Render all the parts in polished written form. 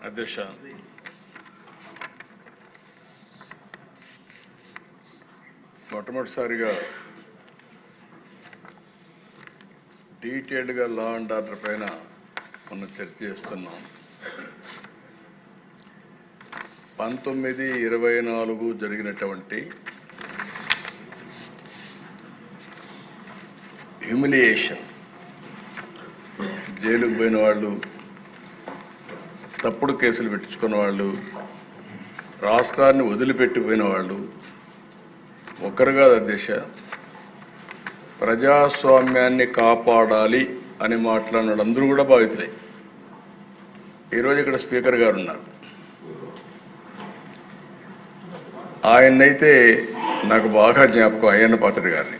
అధ్యక్ష, మొట్టమొదటిసారిగా డీటెయిల్డ్గా లా అండ్ ఆర్డర్ పైన మనం చర్చ చేస్తున్నాం. 19/24 జరిగినటువంటి హ్యూమిలియేషన్, జైలుకు పోయిన వాళ్ళు, తప్పుడు కేసులు పెట్టించుకున్న వాళ్ళు, రాష్ట్రాన్ని వదిలిపెట్టిపోయిన వాళ్ళు ఒకరు కాదు అధ్యక్ష. ప్రజాస్వామ్యాన్ని కాపాడాలి అని మాట్లాడిన వాళ్ళందరూ కూడా బాధితులే. ఈరోజు ఇక్కడ స్పీకర్ గారు ఉన్నారు. ఆయన్నైతే నాకు బాగా జ్ఞాపకం, అయ్యన్న పాత్రుడు గారిని.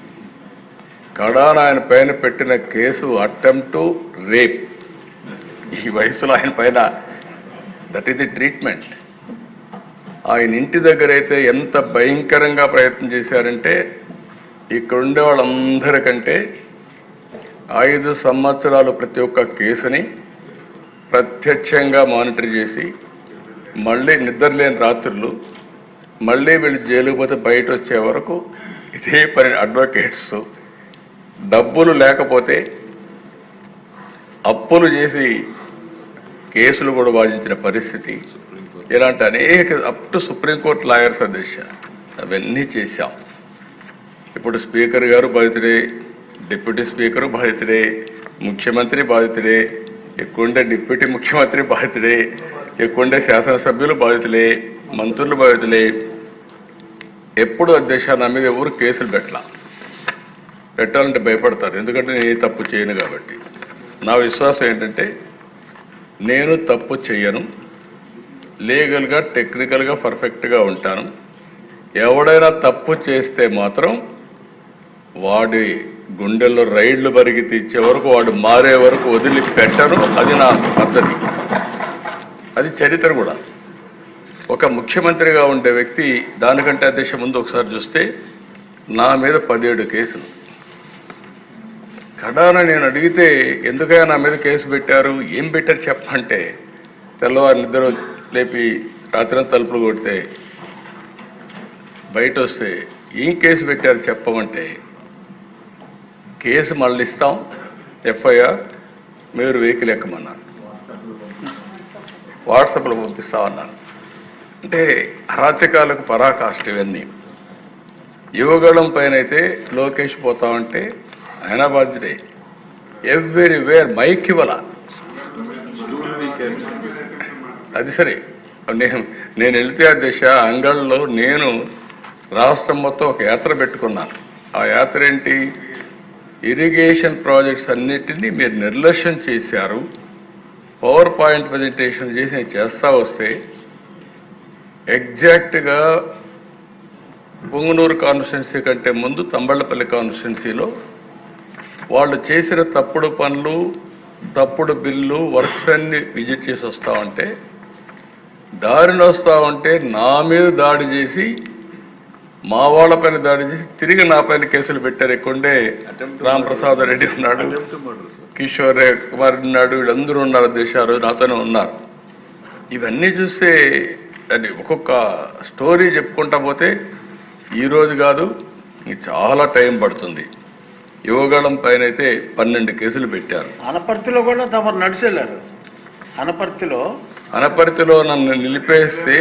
కడాన ఆయన పైన పెట్టిన కేసు అటెంప్ట్ టు రేప్. ఈ వయసులో ఆయన పైన దట్ ఈస్ ది ట్రీట్మెంట్. ఆయన ఇంటి దగ్గర అయితే ఎంత భయంకరంగా ప్రయత్నం చేశారంటే, ఇక్కడ ఉండే వాళ్ళందరికంటే 5 సంవత్సరాలు ప్రతి ఒక్క కేసుని ప్రత్యక్షంగా మానిటర్ చేసి, మళ్ళీ నిద్రలేని రాత్రులు, మళ్ళీ వీళ్ళు జైలుకు పోతే బయట వచ్చే వరకు ఇదే పని. అడ్వకేట్స్ డబ్బులు లేకపోతే అప్పులు చేసి కేసులు కూడా వాదించిన పరిస్థితి. ఇలాంటి అనేక అప్ టు సుప్రీంకోర్టు లాయర్స్ అధ్యక్ష, అవన్నీ చేశాం. ఇప్పుడు స్పీకర్ గారు బాధితుడే, డిప్యూటీ స్పీకరు బాధితుడే, ముఖ్యమంత్రి బాధితుడే, ఎక్కువండే డిప్యూటీ ముఖ్యమంత్రి బాధితుడే, ఎక్కువండే శాసనసభ్యులు బాధితులే, మంత్రులు బాధితులే. ఎప్పుడు అధ్యక్ష నా మీద ఎవరు కేసులు పెట్టాలంటే భయపడతారు, ఎందుకంటే నేను ఏ తప్పు చేయను కాబట్టి. నా విశ్వాసం ఏంటంటే, నేను తప్పు చేయను, లీగల్గా టెక్నికల్గా పర్ఫెక్ట్గా ఉంటాను. ఎవడైనా తప్పు చేస్తే మాత్రం వాడి గుండెల్లో రైళ్లు బరిగి తీర్చే వరకు, వాడు మారే వరకు వదిలిపెట్టను. అది నా పద్ధతి, అది చరిత్ర కూడా. ఒక ముఖ్యమంత్రిగా ఉండే వ్యక్తి దానికంటే అధ్యక్ష ముందు ఒకసారి చూస్తే నా మీద 17 కేసులు. కడాన నేను అడిగితే, ఎందుకైనా నా మీద కేసు పెట్టారు, ఏం పెట్టారు చెప్పంటే, తెల్లవారు నిద్ర లేపి రాత్రి తలుపులు కొడితే బయట వస్తే ఏం కేసు పెట్టారు చెప్పమంటే, కేసు మళ్ళీ ఇస్తాం, ఎఫ్ఐఆర్ మీరు వెహికల్ ఎక్కమన్నారు, వాట్సాప్లో పంపిస్తామన్నారు. అంటే అరాచకాలకు పరాకాష్ట ఇవన్నీ. యువగళం పైన అయితే లోకేష్ పోతామంటే ఆయన బాధ్యతే. ఎవ్రీవేర్ మైక్ ఇవ్వాల. అది సరే, నేను వెళితే అధ్యక్ష అంగళ్ళలో నేను రాష్ట్రం మొత్తం ఒక యాత్ర పెట్టుకున్నాను. ఆ యాత్ర ఏంటి? ఇరిగేషన్ ప్రాజెక్ట్స్ అన్నిటినీ మీరు నిర్లక్ష్యం చేశారు, పవర్ పాయింట్ ప్రజెంటేషన్ చేసి నేను చేస్తా వస్తే, ఎగ్జాక్ట్గా పొంగునూరు కాన్స్టిట్యున్సీ కంటే ముందు తంబళ్లపల్లి కాన్స్టిట్యున్సీలో వాళ్ళు చేసిన తప్పుడు పనులు, తప్పుడు బిల్లు, వర్క్స్ అన్ని విజిట్ చేసి వస్తామంటే, దారిని వస్తామంటే నా మీద దాడి చేసి, మా వాళ్ళపైన దాడి చేసి తిరిగి నా పైన కేసులు పెట్టారు. ఎక్కువండే రామప్రసాద్ రెడ్డి ఉన్నాడు, కిషోర్ కుమార్ ఉన్నాడు, వీళ్ళందరూ ఉన్నారు దేశాలు నాతోనే ఉన్నారు. ఇవన్నీ చూస్తే అది ఒక్కొక్క స్టోరీ చెప్పుకుంటా పోతే ఈరోజు కాదు, చాలా టైం పడుతుంది. యువగళం పైన అయితే 12 కేసులు పెట్టారు. అనపర్తిలో కూడా తమరు నడిచెళ్ళారు. అనపర్తిలో నన్ను నిలిపేస్తే